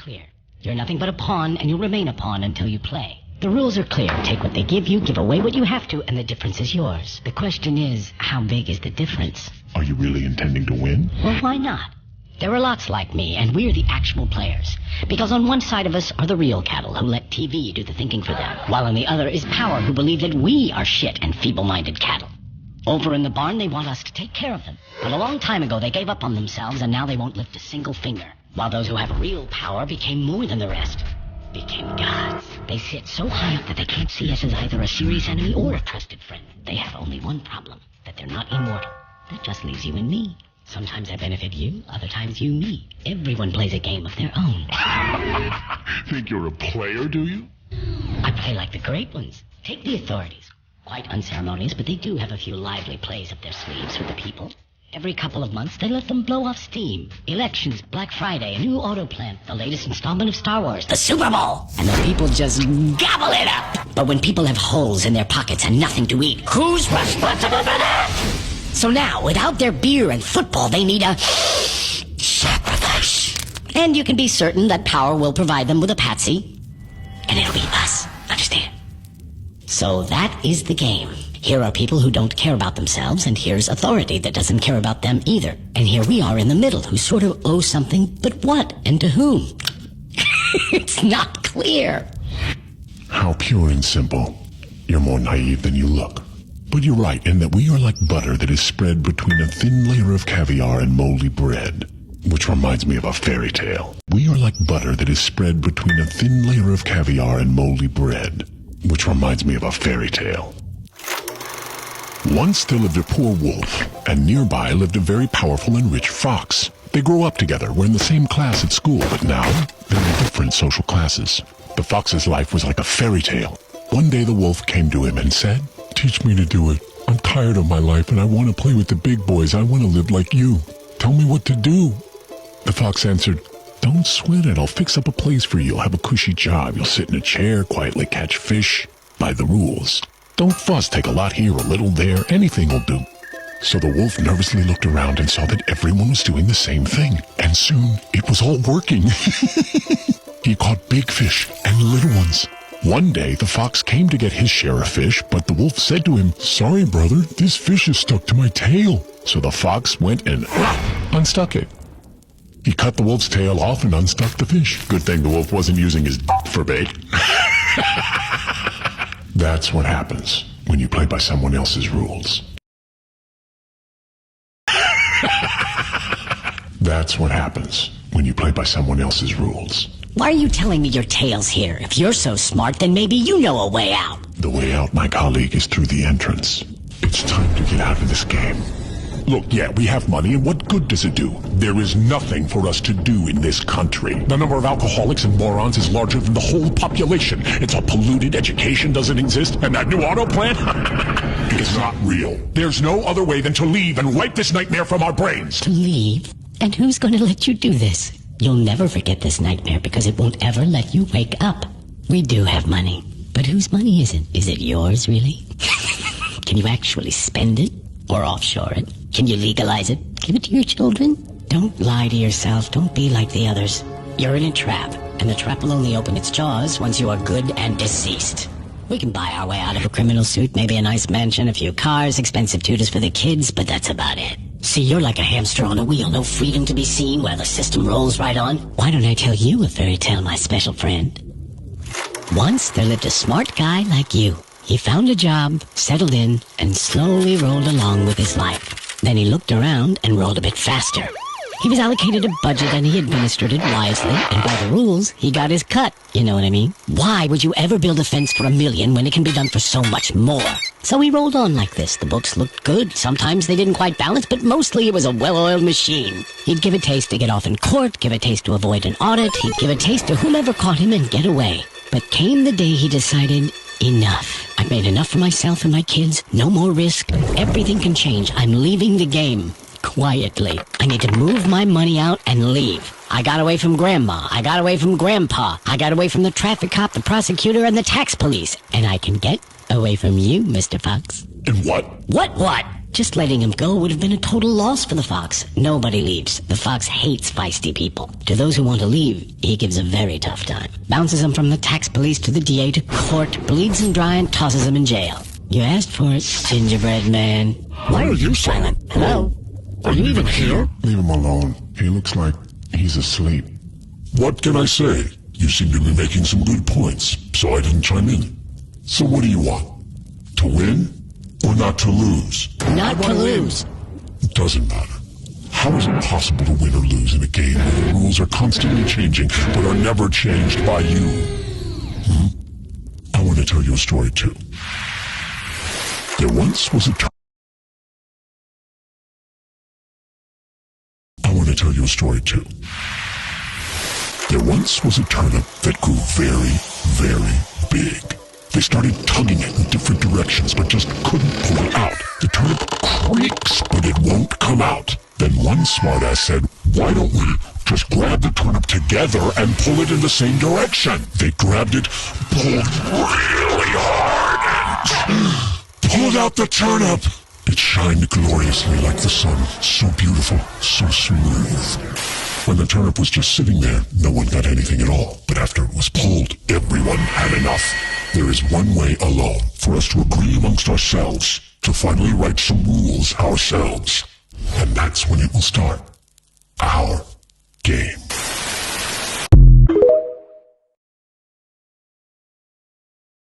clear. You're nothing but a pawn, and you'll remain a pawn until you play. The rules are clear. Take what they give you, give away what you have to, and the difference is yours. The question is, how big is the difference? Are you really intending to win? Well, why not? There are lots like me, and we're the actual players. Because on one side of us are the real cattle who let TV do the thinking for them, while on the other is power who believe that we are shit and feeble-minded cattle. Over in the barn, they want us to take care of them. But a long time ago, they gave up on themselves, and now they won't lift a single finger. While those who have real power became more than the rest. Became gods. They sit so high up that they can't see us as either a serious enemy or a trusted friend. They have only one problem, that they're not immortal. That just leaves you and me. Sometimes I benefit you, other times you me. Everyone plays a game of their own. Think you're a player, do you? I play like the great ones. Take the authorities. Quite unceremonious, but they do have a few lively plays up their sleeves for the people. Every couple of months, they let them blow off steam. Elections, Black Friday, a new auto plant, the latest installment of Star Wars, the Super Bowl. And the people just gobble it up. But when people have holes in their pockets and nothing to eat, who's responsible for that? So now, without their beer and football, they need a sacrifice. And you can be certain that power will provide them with a patsy. And it'll be us. Understand? So that is the game. Here are people who don't care about themselves, and here's authority that doesn't care about them either. And here we are in the middle, who sort of owe something, but what and to whom? It's not clear. How pure and simple. You're more naive than you look. But you're right in that we are like butter that is spread between a thin layer of caviar and moldy bread. Which reminds me of a fairy tale. We are like butter that is spread between a thin layer of caviar and moldy bread. Which reminds me of a fairy tale. Once there lived a poor wolf, and nearby lived a very powerful and rich fox. They grew up together, were in the same class at school, but now they're in different social classes. The fox's life was like a fairy tale. One day the wolf came to him and said, "Teach me to do it. I'm tired of my life and I want to play with the big boys. I want to live like you. Tell me what to do." The fox answered, "Don't sweat it. I'll fix up a place for you. You'll have a cushy job. You'll sit in a chair, quietly catch fish, by the rules. Don't fuss, take a lot here, a little there, anything will do." So the wolf nervously looked around and saw that everyone was doing the same thing. And soon, it was all working. He caught big fish and little ones. One day, the fox came to get his share of fish, but the wolf said to him, "Sorry, brother, this fish is stuck to my tail." So the fox went and unstuck it. He cut the wolf's tail off and unstuck the fish. Good thing the wolf wasn't using his for bait. That's what happens when you play by someone else's rules. That's what happens when you play by someone else's rules. Why are you telling me your tale's here? If you're so smart, then maybe you know a way out. The way out, my colleague, is through the entrance. It's time to get out of this game. Look, yeah, we have money, and what good does it do? There is nothing for us to do in this country. The number of alcoholics and morons is larger than the whole population. It's all polluted, education doesn't exist, and that new auto plant? It's not real. There's no other way than to leave and wipe this nightmare from our brains. To leave? And who's going to let you do this? You'll never forget this nightmare because it won't ever let you wake up. We do have money. But whose money is it? Is it yours, really? Can you actually spend it? Or offshore it? Can you legalize it? Give it to your children? Don't lie to yourself. Don't be like the others. You're in a trap, and the trap will only open its jaws once you are good and deceased. We can buy our way out of a criminal suit, maybe a nice mansion, a few cars, expensive tutors for the kids, but that's about it. See, you're like a hamster on a wheel, no freedom to be seen while the system rolls right on. Why don't I tell you a fairy tale, my special friend? Once there lived a smart guy like you. He found a job, settled in, and slowly rolled along with his life. Then he looked around and rolled a bit faster. He was allocated a budget and he administered it wisely, and by the rules, he got his cut. You know what I mean? Why would you ever build a fence for $1 million when it can be done for so much more? So he rolled on like this. The books looked good. Sometimes they didn't quite balance, but mostly it was a well-oiled machine. He'd give a taste to get off in court, give a taste to avoid an audit, he'd give a taste to whomever caught him and get away. But came the day he decided, enough. I've made enough for myself and my kids. No more risk. Everything can change. I'm leaving the game. Quietly. I need to move my money out and leave. I got away from Grandma. I got away from Grandpa. I got away from the traffic cop, the prosecutor, and the tax police. And I can get away from you, Mr. Fox. And what? What? Just letting him go would have been a total loss for the fox. Nobody leaves. The fox hates feisty people. To those who want to leave, he gives a very tough time. Bounces them from the tax police to the DA to court, bleeds them dry and tosses them in jail. You asked for it, gingerbread man. Why are you silent? Hello? Are you even here? Leave him alone. He looks like he's asleep. What can I say? You seem to be making some good points, so I didn't chime in. So what do you want? To win? Or not to lose? Not to lose. It doesn't matter. How is it possible to win or lose in a game where the rules are constantly changing, but are never changed by you? I want to tell you a story, too. There once was a time... I want to tell you a story, too. There once was a turnip that grew very, very big. They started tugging it in different directions, but just couldn't pull it out. The turnip creaks, but it won't come out. Then one smartass said, why don't we just grab the turnip together and pull it in the same direction? They grabbed it, pulled really hard, and pulled out the turnip. It shined gloriously like the sun, so beautiful, so smooth. When the turnip was just sitting there, no one got anything at all. But after it was pulled, everyone had enough. There is one way alone for us to agree amongst ourselves, to finally write some rules ourselves. And that's when it will start. Our game.